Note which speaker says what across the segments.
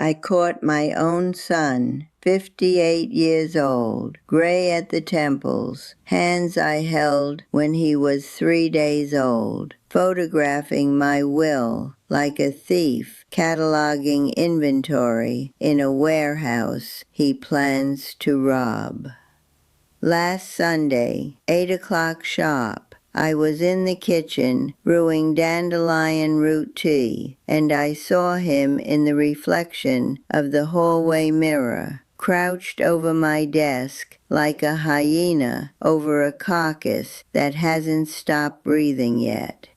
Speaker 1: I caught my own son, 58 years old, gray at the temples, hands I held when he was 3 days old, photographing my will like a thief cataloging inventory in a warehouse he plans to rob. Last Sunday, 8 o'clock sharp, I was in the kitchen brewing dandelion root tea, and I saw him in the reflection of the hallway mirror, crouched over my desk like a hyena over a carcass that hasn't stopped breathing yet.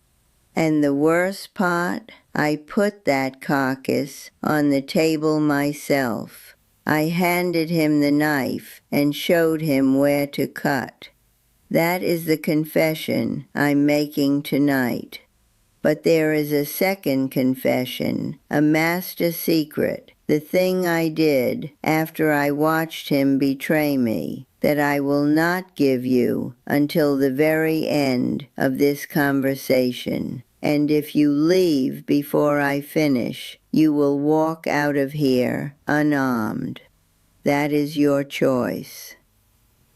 Speaker 1: And the worst part, I put that carcass on the table myself. I handed him the knife and showed him where to cut. That is the confession I'm making tonight. But there is a second confession, a master secret, the thing I did after I watched him betray me, that I will not give you until the very end of this conversation. And if you leave before I finish, you will walk out of here unarmed. That is your choice.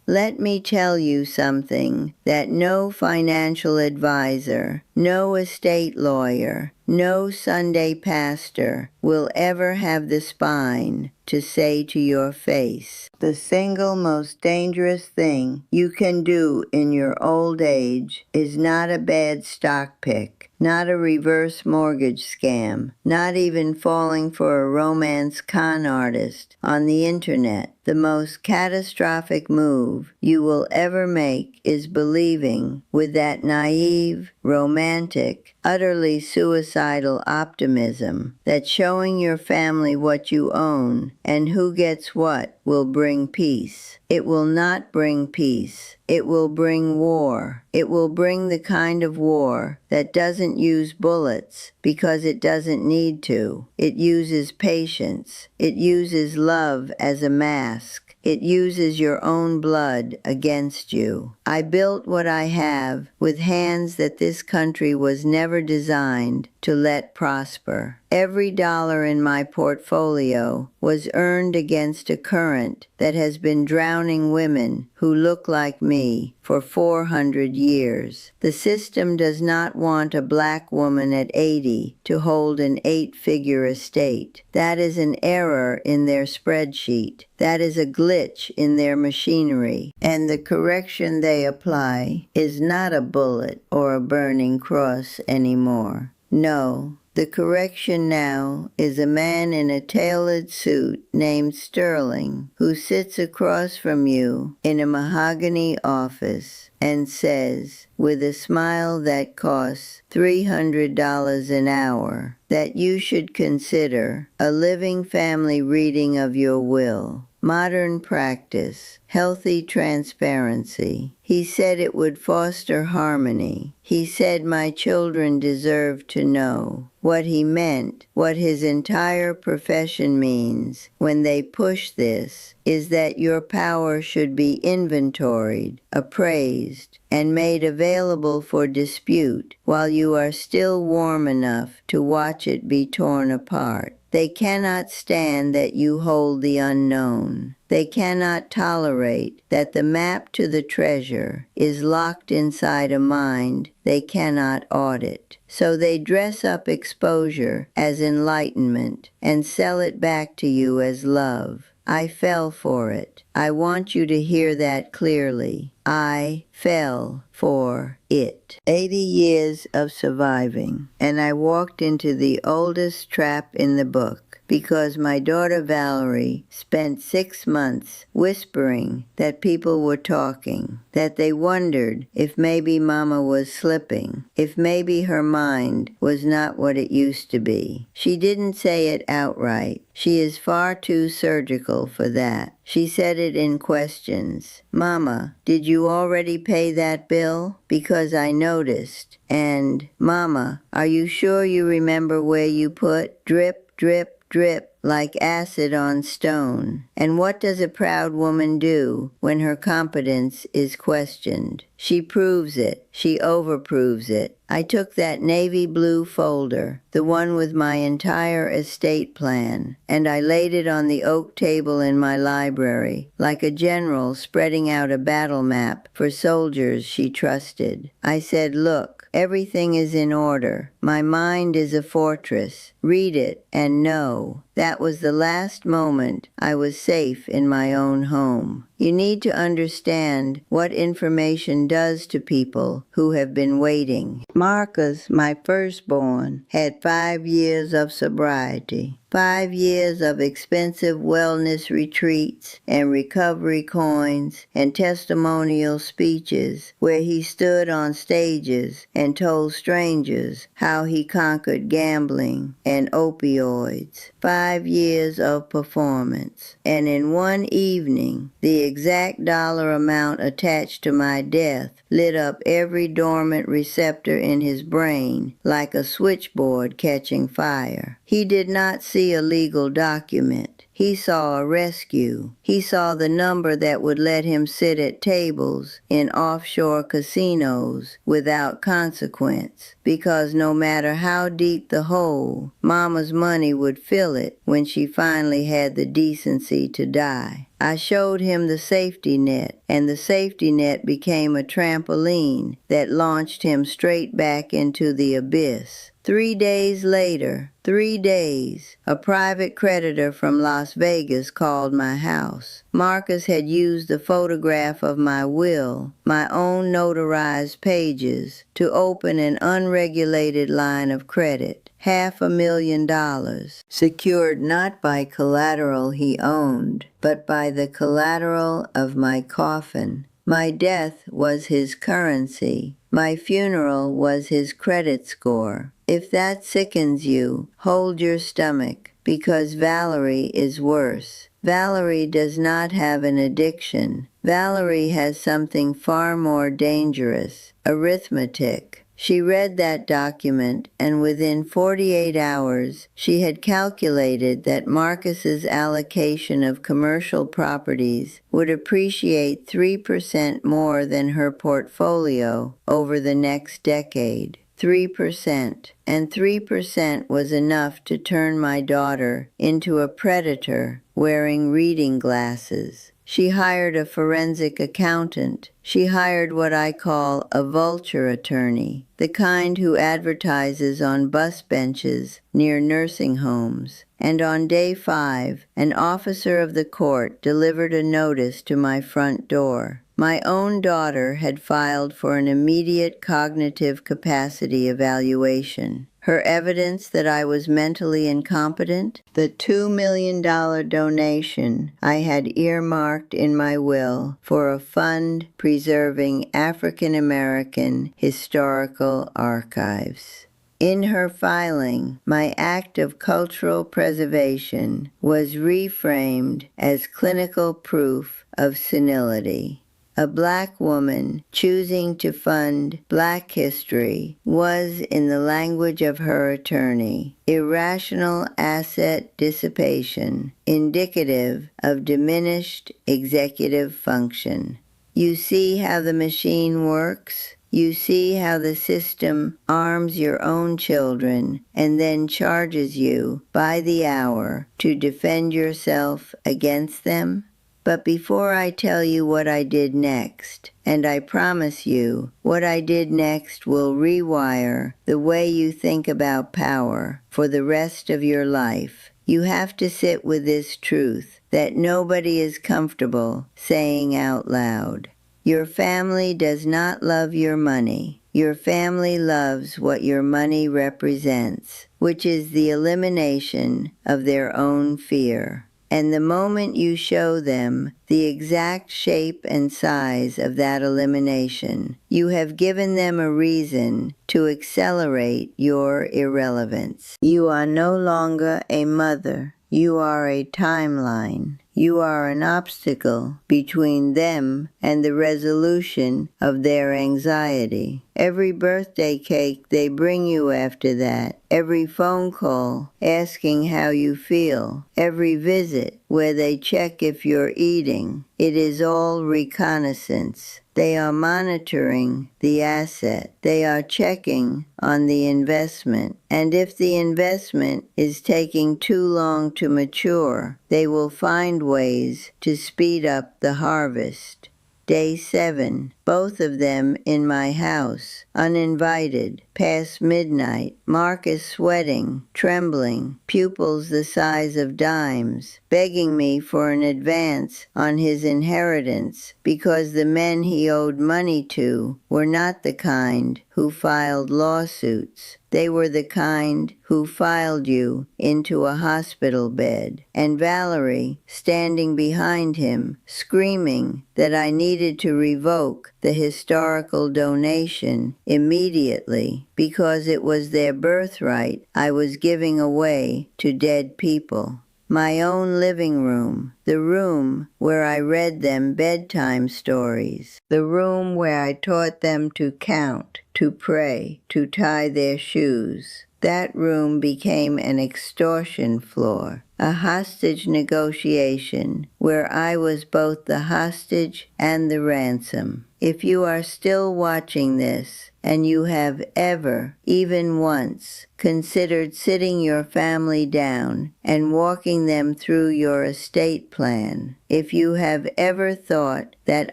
Speaker 1: Let me tell you something that no financial advisor, no estate lawyer, no Sunday pastor will ever have the spine to say to your face. The single most dangerous thing you can do in your old age is not a bad stock pick, not a reverse mortgage scam, not even falling for a romance con artist on the internet. The most catastrophic move you will ever make is believing with that naive, romantic, utterly suicidal optimism that showing your family what you own and who gets what will bring peace. It will not bring peace. It will bring war. It will bring the kind of war that doesn't use bullets because it doesn't need to. It uses patience. It uses love as a mask. It uses your own blood against you. I built what I have with hands that this country was never designed to let prosper. Every dollar in my portfolio was earned against a current that has been drowning women who look like me for 400 years. The system does not want a black woman at 80 to hold an 8-figure estate. That is an error in their spreadsheet. That is a glitch in their machinery. And the correction they apply is not a bullet or a burning cross anymore. No, the correction now is a man in a tailored suit named Sterling who sits across from you in a mahogany office and says, with a smile that costs $300 an hour, that you should consider a living family reading of your will. Modern practice, healthy transparency. He said it would foster harmony. He said my children deserve to know. What he meant, what his entire profession means when they push this, is that your power should be inventoried, appraised, and made available for dispute while you are still warm enough to watch it be torn apart. They cannot stand that you hold the unknown. They cannot tolerate that the map to the treasure is locked inside a mind they cannot audit. So they dress up exposure as enlightenment and sell it back to you as love. I fell for it. I want you to hear that clearly. I fell for it. 80 years of surviving, and I walked into the oldest trap in the book because my daughter Valerie spent 6 months whispering that people were talking, that they wondered if maybe Mama was slipping, if maybe her mind was not what it used to be. She didn't say it outright. She is far too surgical for that. She said it in questions. Mama, did you already pay that bill? Because I noticed. And, Mama, are you sure you remember where you put drip, drip, drip like acid on stone. And what does a proud woman do when her competence is questioned? She proves it. She overproves it. I took that navy blue folder, the one with my entire estate plan, and I laid it on the oak table in my library, like a general spreading out a battle map for soldiers she trusted. I said, "Look, everything is in order. My mind is a fortress. Read it and know." That was the last moment I was safe in my own home. You need to understand what information does to people who have been waiting. Marcus, my firstborn, had 5 years of sobriety. 5 years of expensive wellness retreats and recovery coins and testimonial speeches where he stood on stages and told strangers how he conquered gambling and opioids. 5 years of performance. And in one evening, the exact dollar amount attached to my death lit up every dormant receptor in his brain like a switchboard catching fire. He did not see a legal document. He saw a rescue. He saw the number that would let him sit at tables in offshore casinos without consequence, because no matter how deep the hole, Mama's money would fill it when she finally had the decency to die. I showed him the safety net, and the safety net became a trampoline that launched him straight back into the abyss. 3 days later, 3 days, a private creditor from Las Vegas called my house. Marcus had used the photograph of my will, my own notarized pages, to open an unregulated line of credit. $500,000, secured not by collateral he owned, but by the collateral of my coffin. My death was his currency. My funeral was his credit score. If that sickens you, hold your stomach, because Valerie is worse. Valerie does not have an addiction. Valerie has something far more dangerous: arithmetic. She read that document, and within 48 hours, she had calculated that Marcus's allocation of commercial properties would appreciate 3% more than her portfolio over the next decade. 3%. And 3% was enough to turn my daughter into a predator wearing reading glasses. She hired a forensic accountant. She hired what I call a vulture attorney, the kind who advertises on bus benches near nursing homes. And on day 5, an officer of the court delivered a notice to my front door. My own daughter had filed for an immediate cognitive capacity evaluation. Her evidence that I was mentally incompetent, the $2 million donation I had earmarked in my will for a fund preserving African American historical archives. In her filing, my act of cultural preservation was reframed as clinical proof of senility. A Black woman choosing to fund Black history was, in the language of her attorney, irrational asset dissipation, indicative of diminished executive function. You see how the machine works? You see how the system arms your own children and then charges you by the hour to defend yourself against them? But before I tell you what I did next, and I promise you, what I did next will rewire the way you think about power for the rest of your life, you have to sit with this truth that nobody is comfortable saying out loud. Your family does not love your money. Your family loves what your money represents, which is the elimination of their own fear. And the moment you show them the exact shape and size of that elimination, you have given them a reason to accelerate your irrelevance. You are no longer a mother. You are a timeline. You are an obstacle between them and the resolution of their anxiety. Every birthday cake they bring you after that, every phone call asking how you feel, every visit where they check if you're eating, it is all reconnaissance. They are monitoring the asset. They are checking on the investment. And if the investment is taking too long to mature, they will find ways to speed up the harvest. Day 7, both of them in my house, uninvited, past midnight, Marcus sweating, trembling, pupils the size of dimes, begging me for an advance on his inheritance because the men he owed money to were not the kind who filed lawsuits. They were the kind who filed you into a hospital bed. And Valerie, standing behind him, screaming that I needed to revoke the historical donation immediately because it was their birthright I was giving away to dead people. My own living room, the room where I read them bedtime stories, the room where I taught them to count, to pray, to tie their shoes. That room became an extortion floor, a hostage negotiation where I was both the hostage and the ransom. If you are still watching this, and you have ever, even once, considered sitting your family down and walking them through your estate plan, if you have ever thought that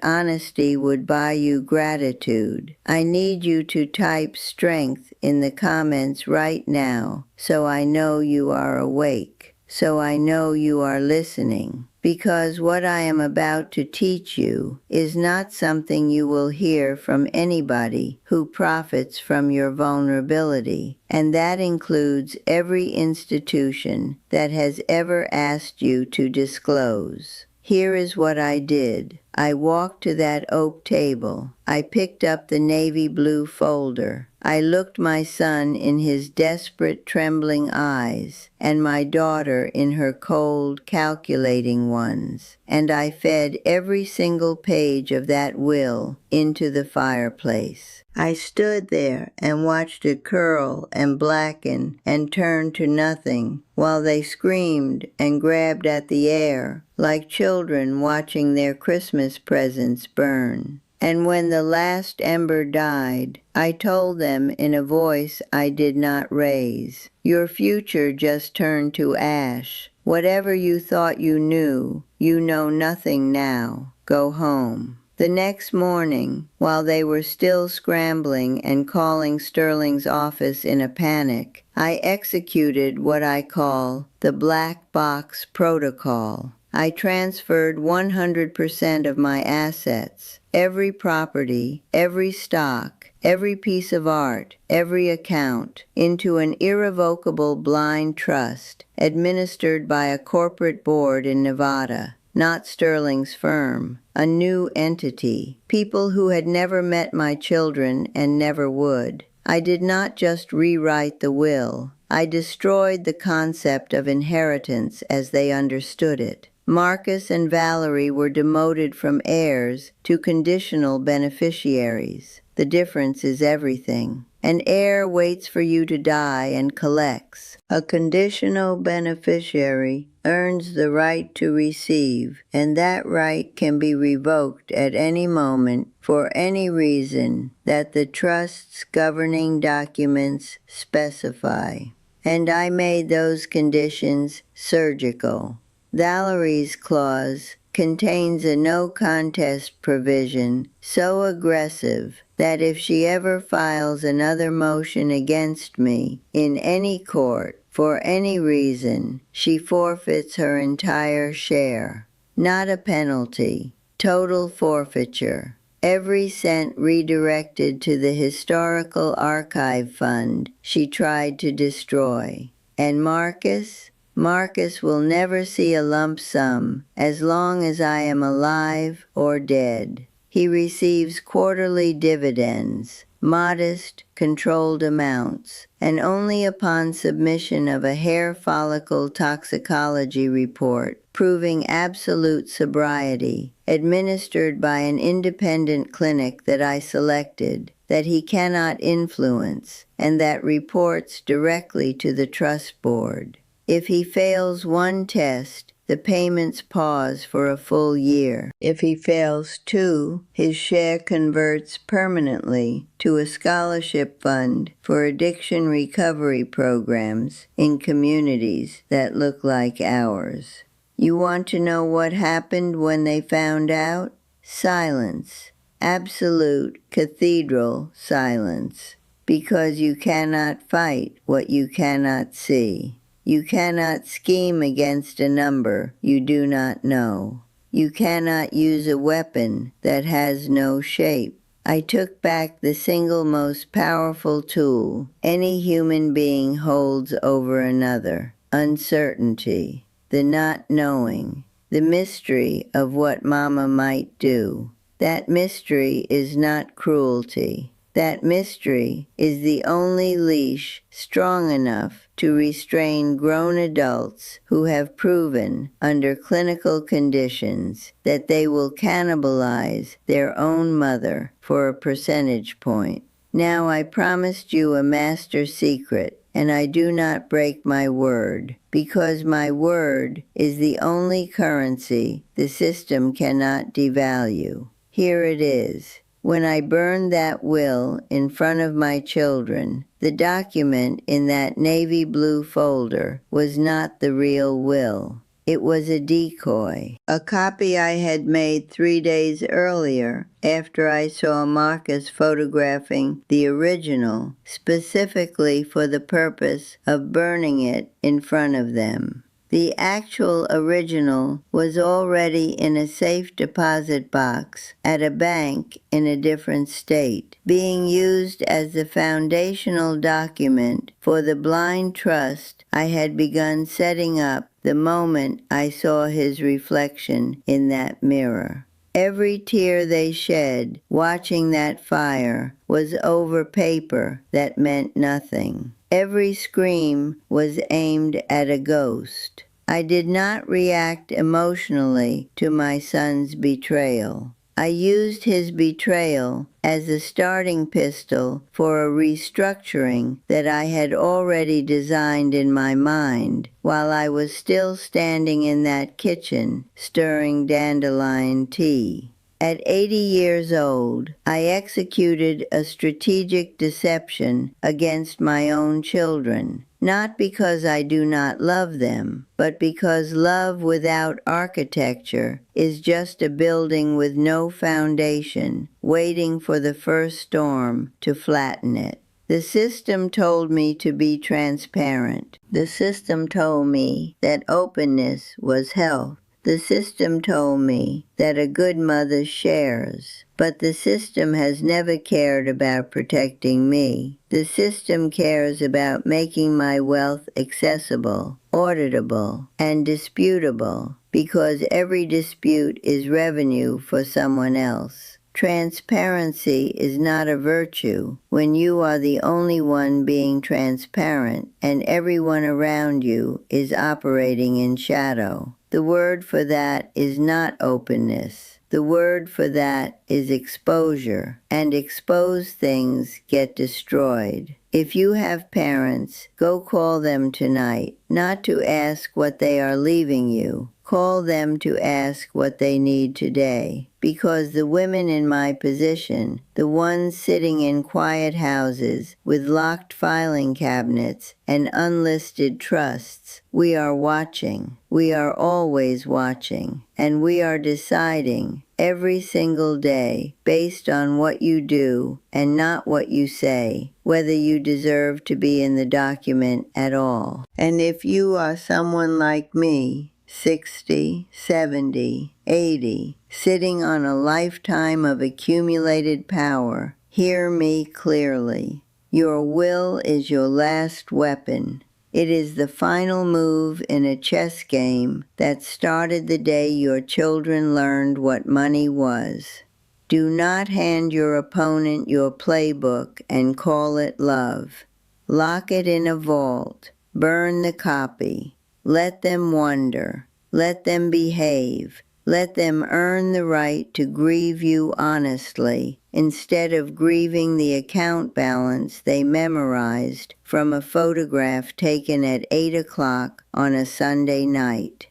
Speaker 1: honesty would buy you gratitude, I need you to type strength in the comments right now so I know you are awake, so I know you are listening. Because what I am about to teach you is not something you will hear from anybody who profits from your vulnerability, and that includes every institution that has ever asked you to disclose. Here is what I did. I walked to that oak table. I picked up the navy blue folder. I looked my son in his desperate, trembling eyes, and my daughter in her cold, calculating ones, and I fed every single page of that will into the fireplace. I stood there and watched it curl and blacken and turn to nothing while they screamed and grabbed at the air like children watching their Christmas presents burn. And when the last ember died, I told them in a voice I did not raise, "Your future just turned to ash. Whatever you thought you know nothing now. Go home." The next morning, while they were still scrambling and calling Sterling's office in a panic, I executed what I call the black box protocol. I transferred 100% of my assets, every property, every stock, every piece of art, every account, into an irrevocable blind trust administered by a corporate board in Nevada. Not Sterling's firm, a new entity, people who had never met my children and never would. I did not just rewrite the will. I destroyed the concept of inheritance as they understood it. Marcus and Valerie were demoted from heirs to conditional beneficiaries. The difference is everything. An heir waits for you to die and collects. A conditional beneficiary earns the right to receive, and that right can be revoked at any moment for any reason that the trust's governing documents specify. And I made those conditions surgical. Valerie's clause contains a no-contest provision so aggressive that if she ever files another motion against me in any court for any reason, she forfeits her entire share. Not a penalty, total forfeiture. Every cent redirected to the Historical Archive Fund she tried to destroy. And Marcus will never see a lump sum as long as I am alive or dead. He receives quarterly dividends. modest, controlled amounts, and only upon submission of a hair follicle toxicology report proving absolute sobriety, administered by an independent clinic that I selected, that he cannot influence, and that reports directly to the trust board. If he fails one test, the payments pause for a full year. If he fails two, his share converts permanently to a scholarship fund for addiction recovery programs in communities that look like ours. You want to know what happened when they found out? Silence. Absolute cathedral silence. Because you cannot fight what you cannot see. You cannot scheme against a number you do not know. You cannot use a weapon that has no shape. I took back the single most powerful tool any human being holds over another: uncertainty, the not knowing, the mystery of what Mama might do. That mystery is not cruelty. That mystery is the only leash strong enough to restrain grown adults who have proven under clinical conditions that they will cannibalize their own mother for a percentage point. Now I promised you a master secret, and I do not break my word, because my word is the only currency the system cannot devalue. Here it is. When I burned that will in front of my children, the document in that navy blue folder was not the real will. It was a decoy, a copy I had made 3 days earlier after I saw Marcus photographing the original, specifically for the purpose of burning it in front of them. The actual original was already in a safe deposit box at a bank in a different state, being used as the foundational document for the blind trust I had begun setting up the moment I saw his reflection in that mirror. Every tear they shed watching that fire was over paper that meant nothing. Every scream was aimed at a ghost. I did not react emotionally to my son's betrayal. I used his betrayal as a starting pistol for a restructuring that I had already designed in my mind while I was still standing in that kitchen stirring dandelion tea. At 80 years old, I executed a strategic deception against my own children, not because I do not love them, but because love without architecture is just a building with no foundation, waiting for the first storm to flatten it. The system told me to be transparent. The system told me that openness was health. The system told me that a good mother shares, but the system has never cared about protecting me. The system cares about making my wealth accessible, auditable, and disputable, because every dispute is revenue for someone else. Transparency is not a virtue when you are the only one being transparent and everyone around you is operating in shadow. The word for that is not openness. The word for that is exposure, and exposed things get destroyed. If you have parents, go call them tonight, not to ask what they are leaving you. Call them to ask what they need today, because the women in my position, the ones sitting in quiet houses with locked filing cabinets and unlisted trusts, we are watching. We are always watching, and we are deciding every single day, based on what you do and not what you say, whether you deserve to be in the document at all. And if you are someone like me, 60, 70, 80, sitting on a lifetime of accumulated power, hear me clearly. Your will is your last weapon. It is the final move in a chess game that started the day your children learned what money was. Do not hand your opponent your playbook and call it love. Lock it in a vault. Burn the copy. Let them wonder. Let them behave. Let them earn the right to grieve you honestly, instead of grieving the account balance they memorized from a photograph taken at 8 o'clock on a Sunday night.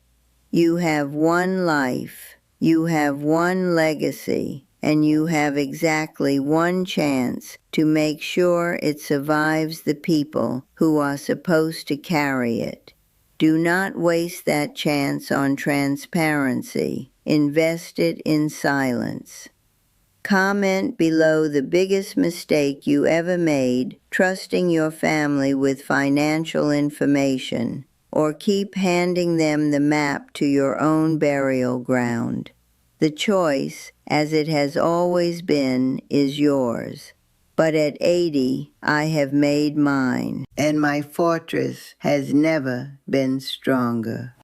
Speaker 1: You have one life. You have one legacy. And you have exactly one chance to make sure it survives the people who are supposed to carry it. Do not waste that chance on transparency. Invest it in silence. Comment below the biggest mistake you ever made trusting your family with financial information, or keep handing them the map to your own burial ground. The choice, as it has always been, is yours. But at 80, I have made mine, and my fortress has never been stronger.